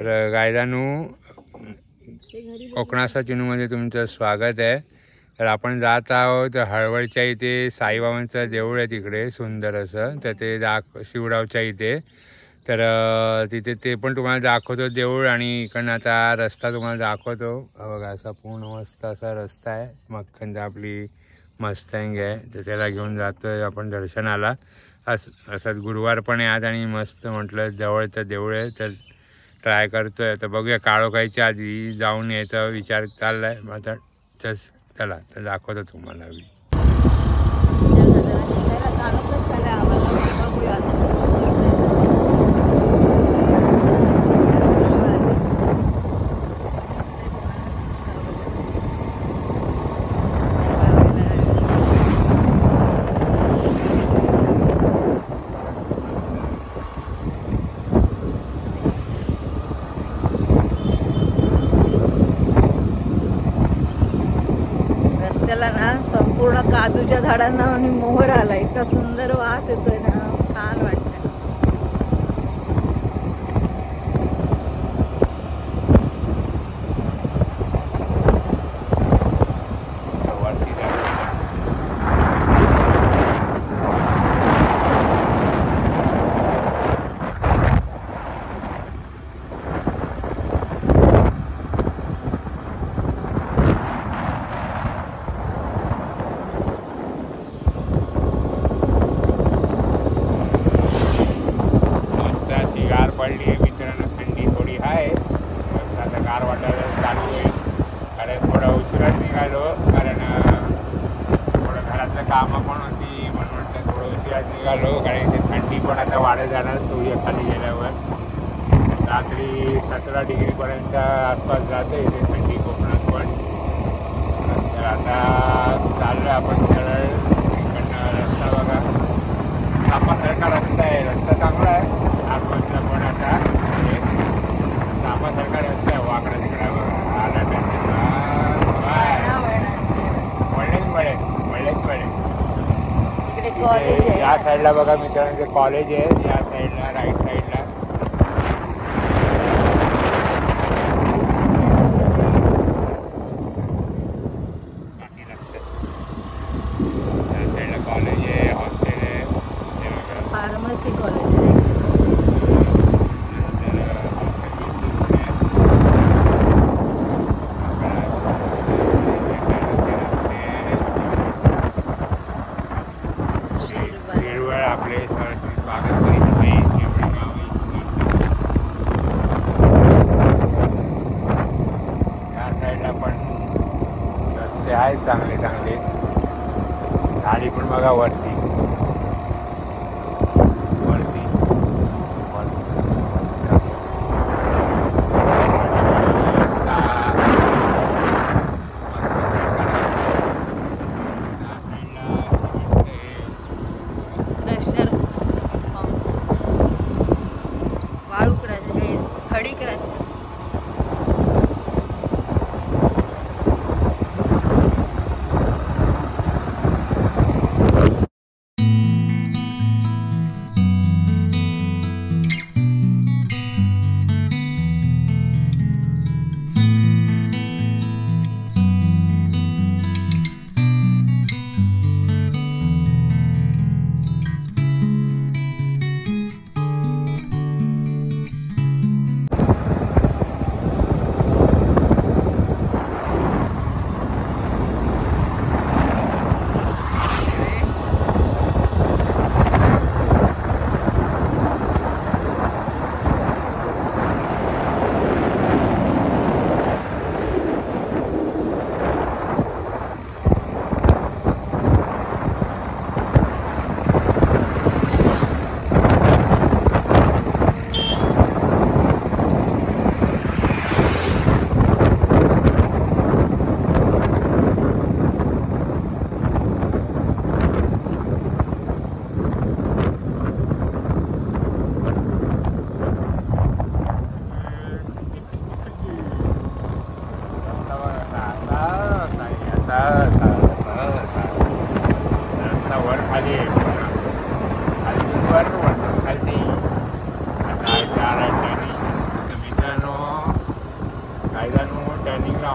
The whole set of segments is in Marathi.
तर गायदानू कोकणाचा चिनूमध्ये तुमचं स्वागत आहे। तर आपण जात आहोत हळवळच्या इथे साईबाबांचं देऊळ आहे तिकडे सुंदर असं, तर ते शिवरावच्या इथे। तर तिथे ते पण तुम्हाला दाखवतो देऊळ आणि इकडनं आता रस्ता तुम्हाला दाखवतो। बघा असा पूर्ण मस्त असा रस्ता आहे, मक्खन आपली मस्टँग आहे तर त्याला घेऊन जातोय आपण दर्शनाला। असं गुरुवार पण आहे आज आणि मस्त म्हटलं जवळचं देऊळ आहे तर ट्राय करतोय। तर बघूया काळोखायच्या आधी जाऊन यायचा विचार चाललाय। आता चला तर दाखवतो तुम्हाला। संपूर्ण काजूच्या झाडांना आणि मोहर आला, इतका सुंदर वास येतोय ना, छान वाटतं। मित्रांनो थंडी थोडी आहे, आता गार वाटायला चालू आहे। कारण थोडा उशिराच निघालो, कारण थोडं घरातलं कामं पण होती म्हणून म्हटलं थोडं उशिराच निघालो। कारण इथे थंडी पण आता वाढत जाणार सूर्याखाली गेल्यावर। रात्री 17 डिग्रीपर्यंत आसपास जाते इथे थंडी कोकणात पण। तर आता चाललो आपण सरळ इकडनं। रस्ता बघा सापासारखा रस्ता आहे, रस्ता चांगला आहे आसपासला पण आता सापासारखा रस्ता आहे, वाकडा तिकडा आला वळेच या साईडला बघा मित्रांनो कॉलेज आहे, या साईडला राईट साईडला कॉलेज आहे, हॉस्टेल आहे, फार्मसी कॉलेज आहे। आपले स्वागत करीत आहे या साईडला पण रस्ते आहेत चांगले चांगले। गाडी पण बघा वरती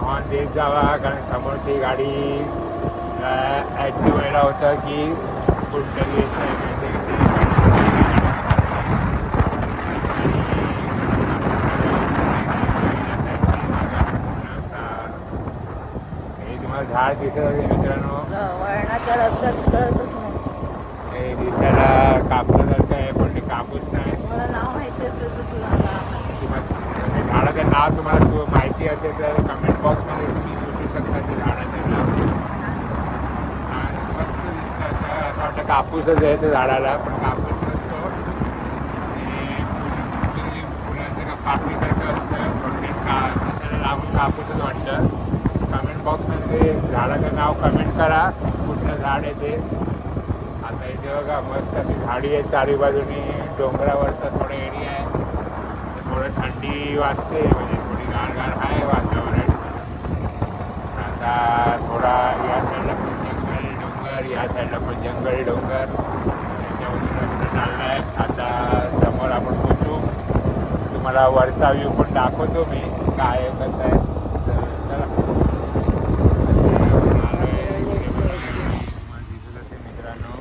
हॉर्न देत जावा, कारण समोरची गाडी ॲक्टिव्ह व्हायला होतं की कुठतरी तुम्हाला झाड दिसत असेल मित्रांनो, वळणाच्या रस्त्यात कळतच नाही. हे दिसायला कापसासारखं आहे पण ते कापूस नाही. मला नाव माहिती असेल तर सुद्धा झाडाचं नाव तुम्हाला माहिती असेल तर कमेंट बॉक्समध्ये तुम्ही सुचू शकता ते झाडाचं नाव. मस्त दिसतं असं वाटतं कापूसच आहे त्या झाडाला, पण कापूस नसतो. फुलांचं पाकळीसारखं असतं, थोडक्यात दिसायला लागून कापूसच वाटतं. कमेंट बॉक्समध्ये झाडाचं नाव कमेंट करा, कुठलं झाड आहे ते. आता इथे बघा मस्त अशी झाडी आहे चारी बाजूनी, डोंगरावरचा थोडा एरिया आहे, थोडं थंडी वाजते, म्हणजे थोडी गारगार आहे वातावरण. आता थोडा या साईडला पण जंगल डोंगर, या साईडला पण जंगल डोंगर, त्याच्यावरून रस्ता चालला आहे. आता समोर आपण पोचू, तुम्हाला वरचा व्ह्यू पण दाखवतो मी काय आहे कसं आहे. तर चला मित्रांनो,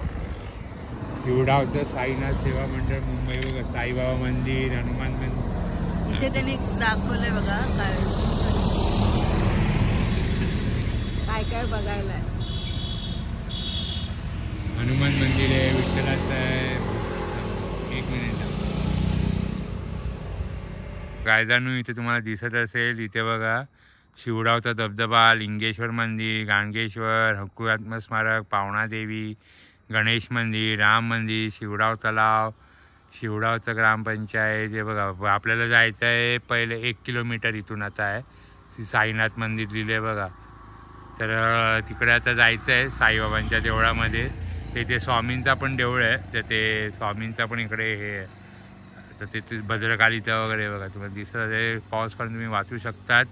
शिवडावचं साईनाथ सेवा मंडळ मुंबई बघा, साईबाबा मंदिर, हनुमान मंदिर इथे त्यांनी दाखवलंय बघा काय काय काय बघायला आहे. हनुमान मंदिर आहे, विठ्ठलाचं आहे. एक मिनिट गायजानू इथे तुम्हाला दिसत असेल, इथे बघा शिवडावचा धबधबा, लिंगेश्वर मंदिर, गाणगेश्वर, हुतात्मा स्मारक, पावणादेवी, गणेश मंदिर, राम मंदिर, शिवडाव तलाव, शिवडावचं ग्रामपंचायत. हे बघा आपल्याला जायचं आहे पहिले 1 किलोमीटर इथून आता आहे साईनाथ मंदिर लिहिले बघा. तर तिकडे आता जायचं आहे साईबाबांच्या देवळामध्ये. तेथे स्वामींचा पण देऊळ आहे, तर ते स्वामींचा पण इकडे हे आहे. तर तिथे भद्रकालीचं वगैरे बघा तुम्हाला दिसत आहे. पॉज करून तुम्ही वाचू शकतात.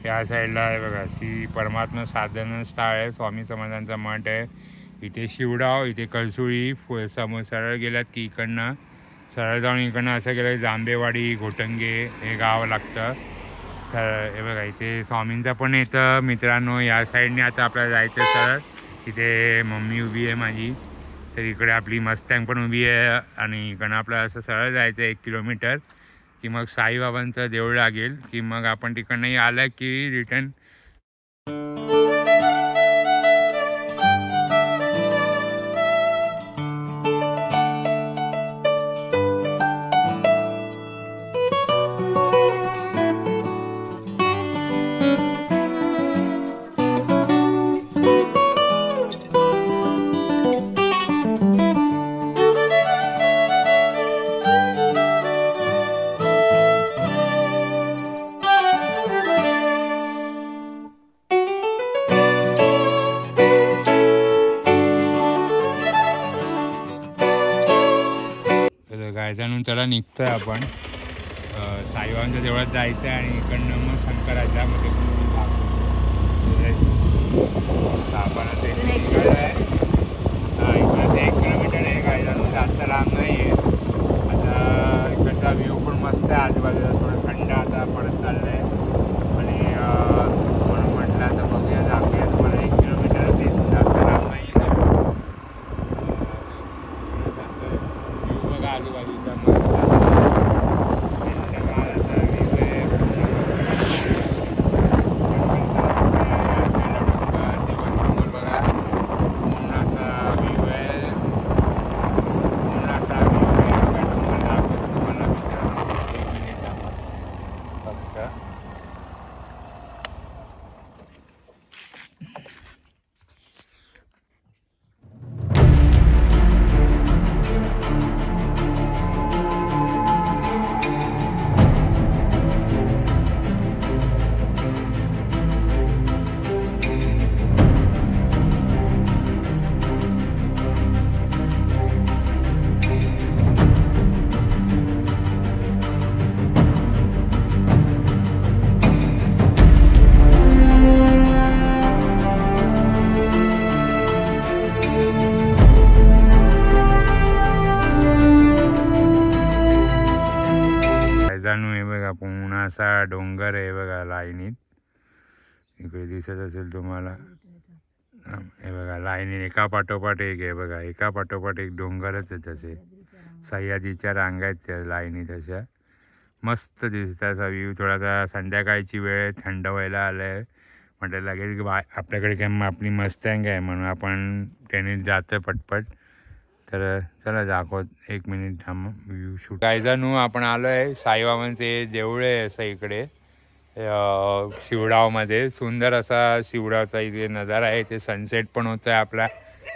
या साईडला आहे बघा, ती परमात्मा साधन स्थळ आहे, स्वामी समर्थांचा मठ आहे. इथे शिवडाव, इथे कळसुळी, समोर सरळ गेलात की इकडनं सरळ जाऊन इकडनं असं गेलं की जांभेवाडी, घोटंगे हे गाव लागतं. तर हे बघा इथे स्वामींचा पण येतं मित्रांनो. या साईडने आता आपल्याला जायचं सरळ. इथे मम्मी उभी आहे माझी, तर इकडे आपली मस्टँग पण उभी आहे, आणि इकडनं आपल्याला असं सरळ जायचं 1 किलोमीटर की मग साईबाबांचं देऊळ लागेल, की मग आपण तिकडनंही आलं की रिटर्न. गायजानून त्याला निघतोय आपण साईबाबांच्या देवळात जायचं आहे, आणि इकडनं मग शंकराच्या मध्ये आपण ते इकडं आहे. इकडं ते 1 किलोमीटर आहे गायजानून, जास्त लांब नाही आहे. आता इकडचा व्ह्यू पण मस्त आहे, आजूबाजूला थोडं थंड आता पडत चाललं आहे, आणि म्हणून म्हटलं आता बघूया जाऊया. तुम्हाला 1 किलोमीटर ते जास्त लांब नाही आहे. व्ह्यू बघा आजूबाजूचा मस्त. असा डोंगर आहे बघा लाईनीत. इकडे दिसत असेल तुम्हाला. हे बघा लाईनीत एका पाठोपाठ एक आहे बघा. एका पाठोपाठ एक डोंगरच आहे तसे. सह्याद्रीच्या रांगा आहेत त्या लाईनीत अशा. मस्त दिसतात असा व्ह्यू. थोडासा संध्याकाळची वेळ, थंड व्हायला आलं आहे. म्हटलं लगेच आपल्याकडे काय आपली मस्टँग आहे म्हणून आपण त्याने जातो पटपट. तर चला दाखवत 1 मिनिट थांब व्ह्यू शूट. गायजानू आपण आलो आहे साईबाबांचे देऊळ आहे असं इकडे शिवडावमध्ये. सुंदर असा शिवडावचा इथे नजारा आहे. इथे सनसेट पण होतो आहे आपला.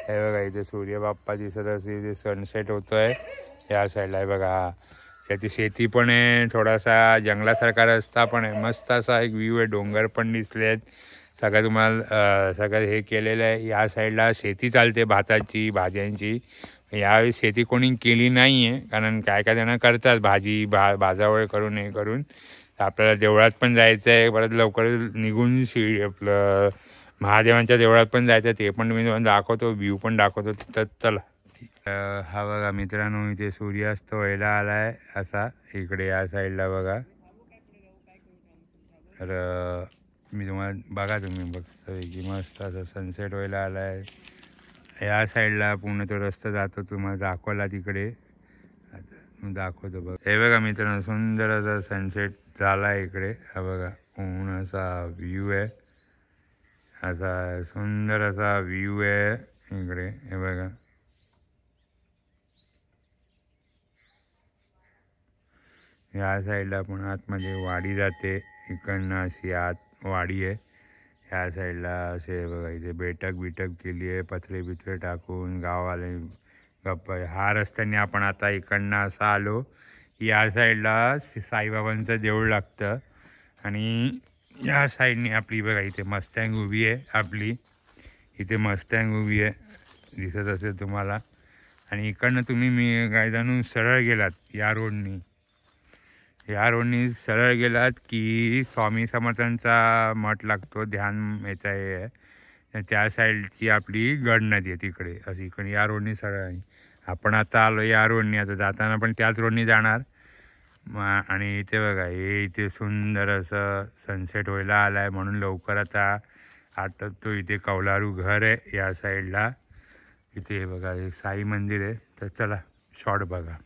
हे बघा इथे सूर्यबाप्पा दिसत असेल. इथे सनसेट होतो आहे या साईडला. आहे बघा त्याची शेती पण आहे. थोडासा जंगलासारखा रस्ता पण आहे. मस्त असा एक व्ह्यू आहे. डोंगर पण दिसले आहेत. सगळं तुम्हाला सगळं हे केलेलं आहे. या साईडला शेती चालते भाताची, भाज्यांची. यावेळी शेती कोणी केली नाही आहे कारण काय काय जण करतात भाजी भाजावळ करून हे करून. आपल्याला देवळात पण जायचं आहे. परत लवकर निघून आपलं महादेवांच्या देवळात पण जायचं. ते पण मी तुम्हाला दाखवतो. व्ह्यू पण दाखवतो तिथं. चला. हा बघा मित्रांनो इथे सूर्यास्त व्हायला आला आहे असा इकडे या साईडला बघा. तर मी तुम्हाला बघा तुम्ही बघतोय की मस्त असं सनसेट व्हायला आला आहे. या साईडला पूर्ण तो रस्ता जातो तुम्हाला दाखवला तिकडे. दाखवतो बघ. हे बघा मित्रांनो सुंदर असा सनसेट झाला आहे इकडे. हा बघा पूर्ण असा व्ह्यू आहे. असा सुंदर असा व्ह्यू आहे इकडे. हे बघा या साईडला पण आतमध्ये वाडी जाते. इकडनं अशी आत वाडी आहे. ह्या साईडला असे बघा इथे बैठक केली आहे. पत्रे बित्रे टाकून गाववाले गप्पा. हा रस्त्याने आपण आता इकडनं असं आलो. या साईडला साईबाबांचं देऊळ लागतं आणि या साईडने आपली बघा इथे मस्टँग उभी आहे आपली. इथे मस्टँग उभी आहे दिसत असेल तुम्हाला. आणि इकडनं तुम्ही मी काय जाणून सरळ गेलात या रोडनी. या रोडनी सरळ गेलात की स्वामी समर्थांचा मठ लागतो. ध्यान याचा हे आहे. त्या साईडची आपली गड नदी आहे तिकडे अशी. इकडे या रोडनी सरळ आहे. आपण आता आलो या रोडनी. आता जाताना पण त्याच रोडनी जाणार. आणि इथे बघा हे इथे सुंदर असं सनसेट व्हायला आला आहे म्हणून लवकर आता आटपतो. इथे कौलारू घर आहे या साईडला. इथे बघा एक साई मंदिर आहे. तर चला शॉर्ट बघा.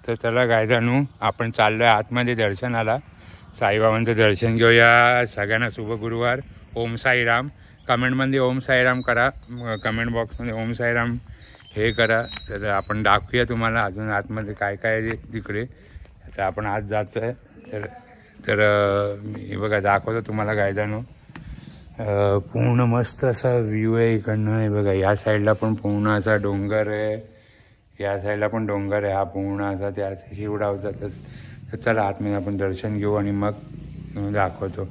तर चला गायजानू आपण चाललो आहे आतमध्ये दर्शनाला. साईबाबांचं दर्शन घेऊया. सगळ्यांना शुभ गुरुवार. ओम साईराम. कमेंटमध्ये ओम साईराम करा. कमेंट बॉक्समध्ये ओम साईराम हे करा. तर आपण दाखवूया तुम्हाला अजून आतमध्ये काय काय आहे तिकडे. आता आपण आज जातो आहे. तर मी बघा दाखवतो तुम्हाला गायजानू. पूर्ण मस्त असा व्ह्यू आहे इकडनं. हे बघा या साईडला पण पूर्ण असा डोंगर आहे. या साईडला पण डोंगर आहे. हा पूर्ण असा त्या शिवडावचा. तर चला आतमध्ये आपण दर्शन घेऊ आणि मग दाखवतो.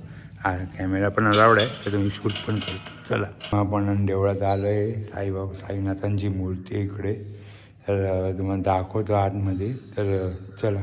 हा कॅमेरा पण अलाउड आहे तर तुम्ही शूट पण करू. चला आपण देवळात आलो आहे. साईनाथांची मूर्ती आहे इकडे, तर तुम्हाला दाखवतो आतमध्ये. तर चला.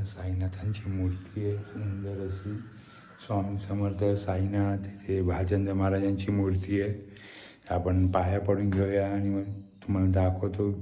साईनाथांची मूर्ती आहे सुंदर अशी. स्वामी समर्थ साईनाथ, इथे भाजंत्र महाराजांची मूर्ती आहे. आपण पाया पडून घेऊया आणि मग तुम्हाला दाखवतो.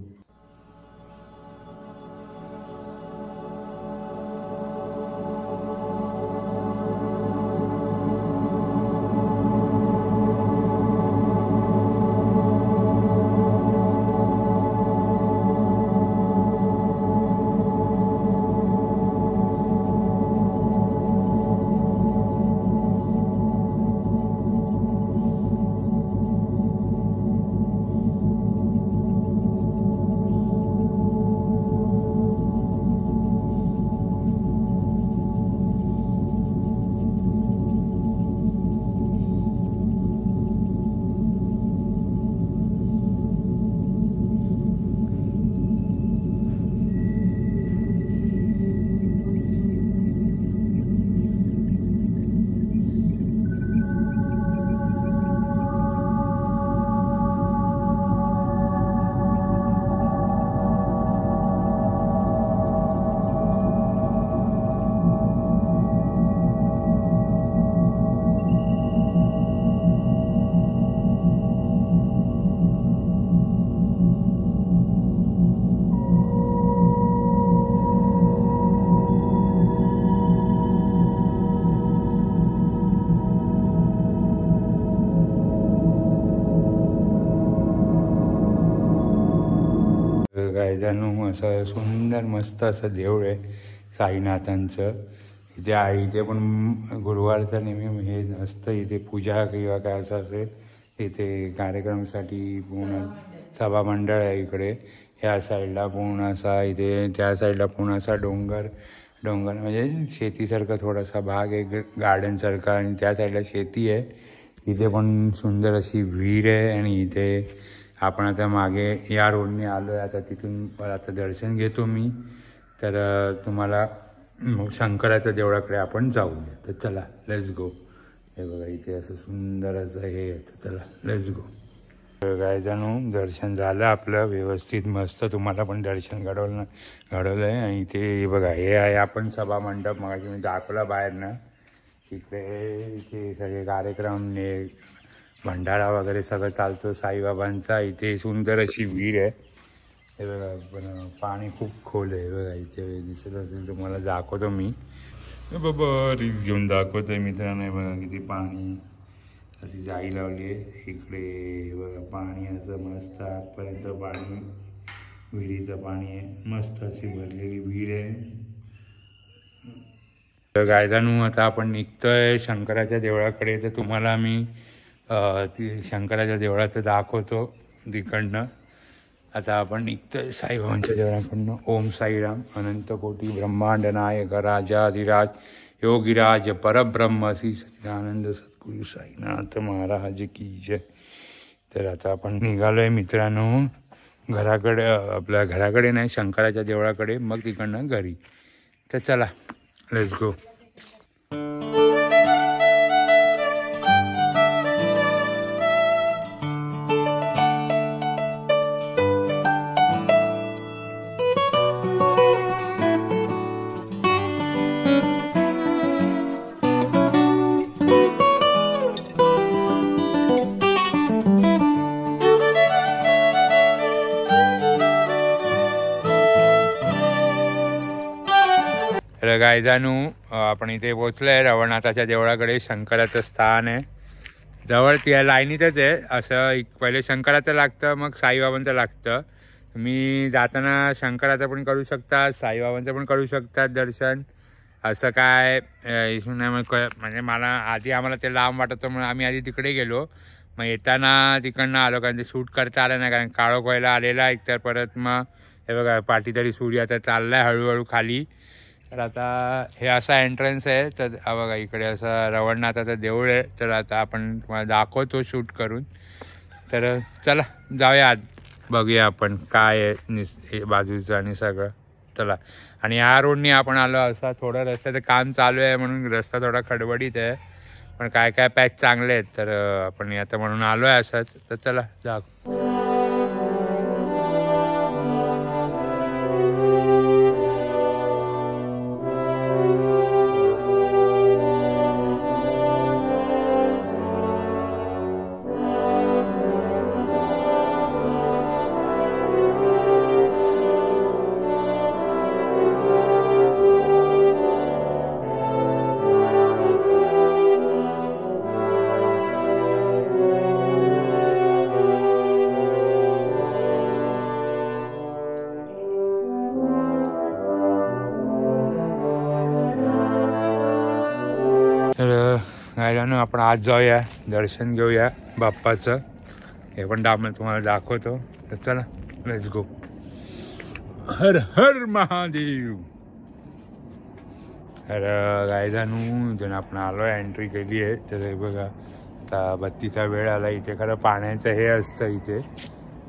गायजानू असं सुंदर मस्त असं देऊळ आहे साईनाथांचं. इथे आहे, इथे पण गुरुवारचा नेहमी हे असतं इथे पूजा किंवा काय असं असेल इथे कार्यक्रमासाठी. पूर्ण सभामंडळ आहे इकडे ह्या साईडला पूर्ण असा, इथे त्या साईडला पूर्ण असा डोंगर म्हणजे शेतीसारखा थोडासा भाग आहे गार्डनसारखा, आणि त्या साईडला शेती आहे. इथे पण सुंदर अशी विहीर आहे. आणि इथे आपण आता मागे या रोडने आलो आहे, आता तिथून आता दर्शन घेतो मी. तर तुम्हाला शंकराच्या देवळाकडे आपण जाऊया. तर चला लेट्स गो. हे बघा इथे असं सुंदर असं हे, तर चला लेट्स गो. गायजानू दर्शन झालं आपलं व्यवस्थित मस्त. तुम्हाला पण दर्शन घडवलं आहे. आणि इथे बघा हे आहे आपण सभा मंडप, मग मी दाखवला बाहेर ना. इथे सगळे कार्यक्रम भंडारा वगैरे सगळं चालतो साईबाबांचा. इथे सुंदर अशी विहीर आहे. हे बघा पण पाणी खूप खोल आहे. बघा इथे दिसत असेल तुम्हाला, दाखवतो मी. बाबा रील्स घेऊन दाखवतोय मित्रांनो. बघा किती पाणी अशी जाई लावली आहे इकडे. बघा पाणी असं मस्त आतपर्यंत पाणी, विहिरीचं पाणी आहे. मस्त अशी भरलेली विहीर आहे. तर गायजानू आता आपण निघतोय शंकराच्या देवळाकडे. तर तुम्हाला मी शंकराच्या देवळाचं दाखवतो तिकडनं. आता आपण निघतोय साईबाबांच्या देवळाकडनं. ओम साईराम. अनंत कोटी ब्रह्मांड नायक राजाधिराज योगीराज परब्रह्म श्री सच्चिदानंद सद्गुरु साईनाथ महाराज की जय. तर आता आपण निघालोय मित्रांनो घराकडे, आपल्या घराकडे नाही शंकराच्या देवळाकडे, मग तिकडनं घरी. तर चला लेट्स गो. गायजानू आपण इथे पोचलोय रवळनाथाच्या देवळाकडे. शंकराचं स्थान आहे जवळ, त्या लाईनीतच आहे. असं पहिले शंकराचं लागतं मग साईबाबांचं लागतं. तुम्ही जाताना शंकराचं पण करू शकता, साईबाबांचं पण करू शकतात दर्शन. असं काय इशू नाही. म्हणजे मला आधी आम्हाला ते लांब वाटत होतं म्हणून आम्ही आधी तिकडे गेलो. मग येताना तिकडनं आलो कारण ते शूट करता आलं नाही, कारण काळोख व्हायला आलेला. एकतर परत मग हे बघा पाठी तरी सूर्य आता चालला आहे हळूहळू खाली. तर आता हे असा एंट्रन्स आहे. तर बघा इकडे असं रवळनाथाचं देऊळ आहे. तर आता आपण तुम्हाला दाखवतो शूट करून. तर चला जाऊया आत, बघूया आपण काय आहे बाजूचं आणि सगळं. चला. आणि या रोडनी आपण आलो. असा थोडं रस्त्याचं काम चालू आहे म्हणून रस्ता थोडा खडबडीत आहे, पण काय काय पॅच चांगले आहेत. तर आपण आता म्हणून आलो आहे असंच. तर चला जा. तर गायजानू आपण आज जाऊया, दर्शन घेऊया बाप्पाचं. हे पण तुम्हाला दाखवतो. तर चला लेट्स गो. हर हर महादेव. तर गायजानू इथून आपण आलो आहे, एंट्री केली आहे. तर हे बघा आता बत्तीचा वेळ आला. इथे खरं पाण्याचं हे असतं, इथे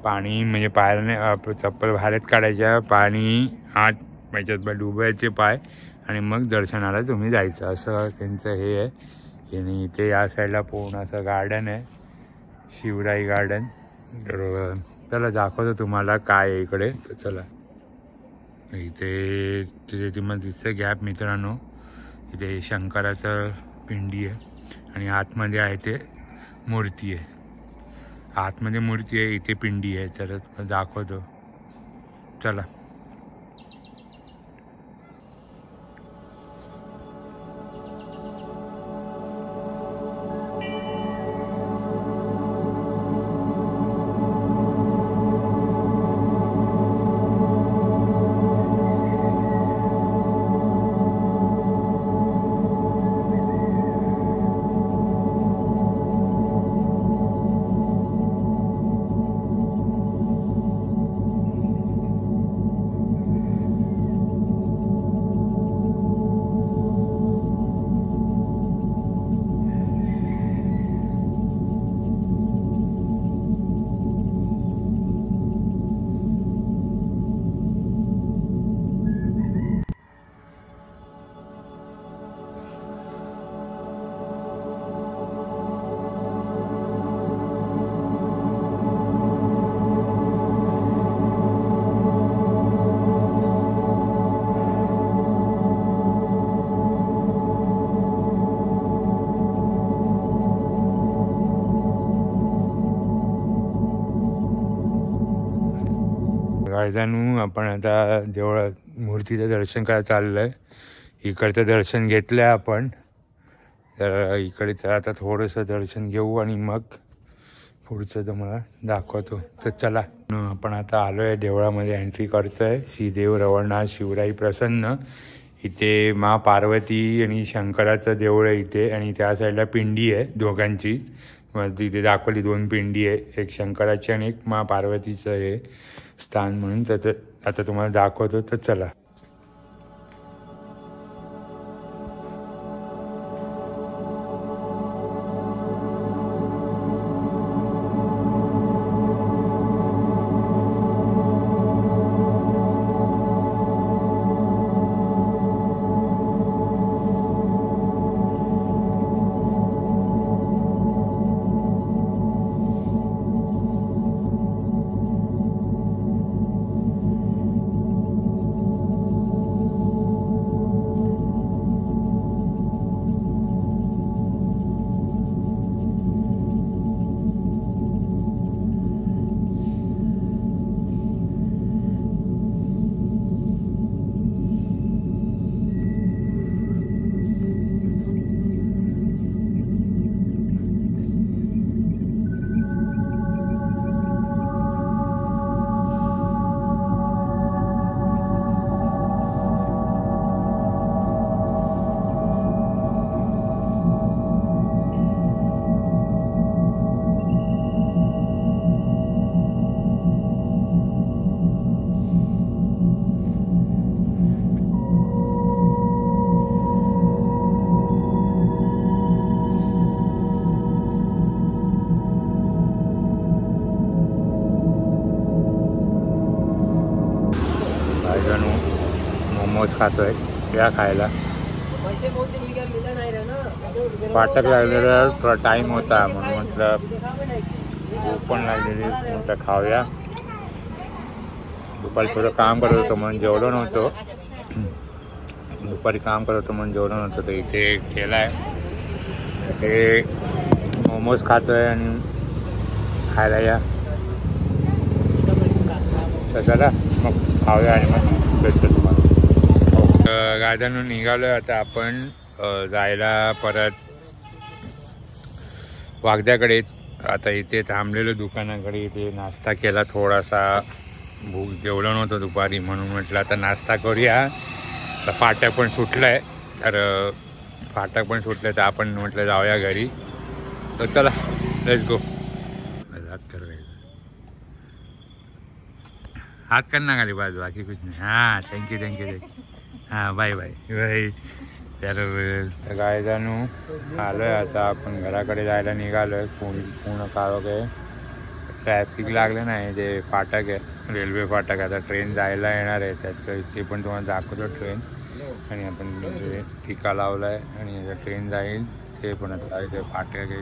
पाणी म्हणजे पायाने चप्पल बाहेरच काढायच्या, पाणी आत याच्यात डुबायचे पाय आणि मग दर्शनाला तुम्ही जायचं, असं त्यांचं हे आहे. आणि इथे या साईडला पूर्ण असं गार्डन आहे, शिवराई गार्डन. तर चला दाखवतो तुम्हाला काय आहे इकडे. तर चला. इथे तुम्हाला दिसतं गॅप मित्रांनो, इथे शंकराचं पिंडी आहे आणि आतमध्ये आहे ते मूर्ती आहे. आतमध्ये मूर्ती आहे, इथे पिंडी आहे. तर दाखवतो चला. गायजानू आपण आता देवळात मूर्तीचं दर्शन करायला चाललं आहे. इकडचं दर्शन घेतलं आहे आपण. तर इकडचं आता थोडंसं दर्शन घेऊ आणि मग पुढचं तुम्हाला दाखवतो. तर चला. आपण आता आलो आहे देवळामध्ये, एंट्री करतो आहे. श्रीदेव रवळनाथ शिवराई प्रसन्न. इथे मा पार्वती आणि शंकराचं देऊळ आहे इथे, आणि त्या साईडला पिंडी आहे दोघांची. तिथे दाखवली 2 पिंडी आहे, एक शंकराची आणि एक मा पार्वतीचं हे स्थान म्हणून. तर आता तुम्हाला दाखवतो. तर चला. मोमोज खातोय, या खायला. फाटक लागलेला थोडा टाईम होता म्हणून म्हटलं भूक पण लागलेली, म्हटलं खाऊया. दुपारी थोडं काम करत होतो म्हणून जेवलो नव्हतो. दुपारी काम करत होतो म्हणून जेवलो नव्हतं, तर इथे केला आहे. ते मोमोज खातोय आणि खायला या. तर चला मग खाऊया आणि मग भेटतो तुम्हाला. गार्डनवरून निघालो आहे आता आपण जायला परत वागद्याकडे. आता इथे थांबलेलो दुकानाकडे, इथे नाश्ता केला थोडासा. भूक जेवलं नव्हतं दुपारी म्हणून म्हटलं आता नाश्ता करूया. तर फाटक पण सुटलं आहे, तर आपण म्हटलं जाऊया घरी. तर चला लेट्स गो. हात करना खाली बाजू, बाकी कुछ नाही. हां थँक्यू. हां बाय. तर काय जाणू आलो आहे आता आपण घराकडे जायला निघालो आहे. पूर्ण काळ वगैरे ट्रॅफिक लागलं नाही. ते फाटक आहे, रेल्वे फाटक. आता ट्रेन जायला येणार आहे, त्याचं इथे पण तुम्हाला दाखवतो ट्रेन. आणि आपण म्हणजे टिका लावला आहे आणि आता ट्रेन जाईल ते पण. आता इथे फाटक आहे,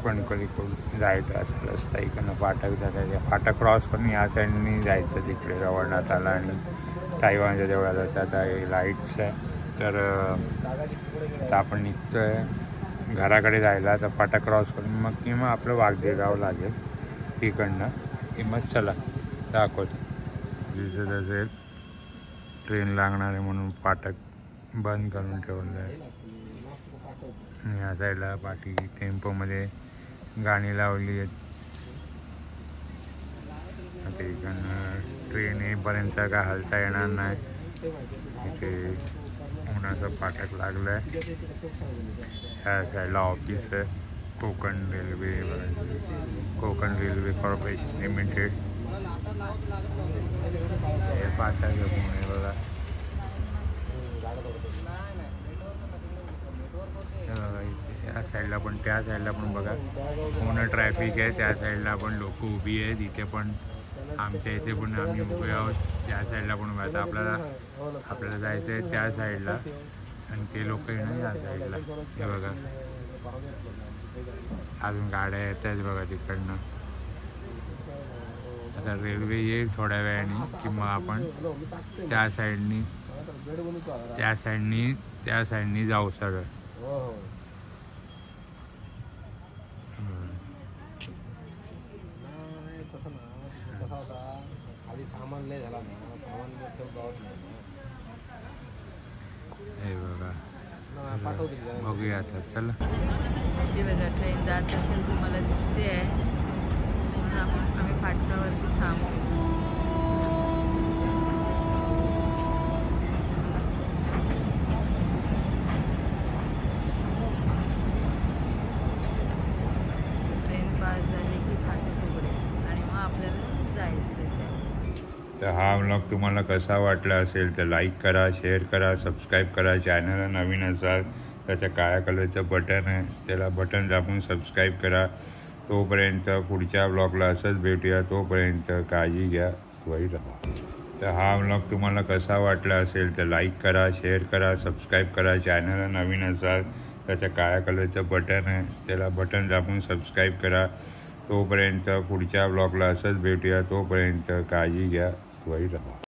कणकोलीकडून जायचं असं रस्ता. इकडनं फाटक जायचं, फाटक क्रॉस करून या साईडनी जायचं तिकडे रवळनाथाला आणि साईबाबांच्या देवळात जातात. आता हे लाईट्स आहे. तर आता आपण निघतो आहे घराकडे जायला. तर फाटक क्रॉस करून मग किंवा आपलं वाघदेगाव लागेल तिकडनं. की मग चला दाखवतो. दिसत असेल ट्रेन लागणार आहे म्हणून फाटक बंद करून ठेवलं आहे. या साईडला पाठी टेम्पोमध्ये गाणी लावली आहेत. आता इकडनं ट्रेन येईपर्यंत काय हलता येणार नाही. इथे उन्हाचं फाटक लागलं आहे. ह्या साईडला ऑफिस आहे कोकण रेल्वे कॉर्पोरेशन लिमिटेड. हे फाटक आहे पुणे बघा. या साईडला पण, त्या साईडला पण बघा पूर्ण ट्रॅफिक आहे. त्या साईडला पण लोक उभी आहेत. इथे पण आमच्या इथे पण आम्ही उभे आहोत. त्या साईडला पण उभे. आता आपल्याला जायचं आहे त्या साईडला आणि ते लोक आहे ना या साईडला. हे बघा अजून गाड्या येत आहेत बघा तिकडनं. आता रेल्वे येईल थोड्या वेळाने की मग आपण त्या साईडनी जाऊ सगळं. हे बघा बघूया आता चला. बघा ट्रेन जात असेल तुम्हाला दिसते आहे म्हणून आम्ही फाटकावरती थांबू. ट्रेन पास झाली की फाटक उघडेल आणि मग आपल्याला जायचं. तर हा व्लॉग तुम्हाला कसा वाटला असेल तर लाईक करा, शेअर करा, सबस्क्राईब करा. चॅनलला नवीन असाल त्याच्या काळ्या कलरचं बटन आहे, त्याला बटन दाबून सबस्क्राईब करा. तोपर्यंत पुढच्या व्लॉगला असंच भेटूया. तोपर्यंत काळजी घ्या, स्वस्त राहा. तर हा व्लॉग तुम्हाला कसा वाटला असेल तर लाईक करा, शेअर करा, सबस्क्राईब करा. चॅनलला नवीन असाल त्याच्या काळ्या कलरचं बटन आहे, त्याला बटन दाबून सबस्क्राईब करा. तोपर्यंत पुढच्या व्लॉगला असंच भेटूया. तोपर्यंत काळजी घ्या, स्वस्त राहा.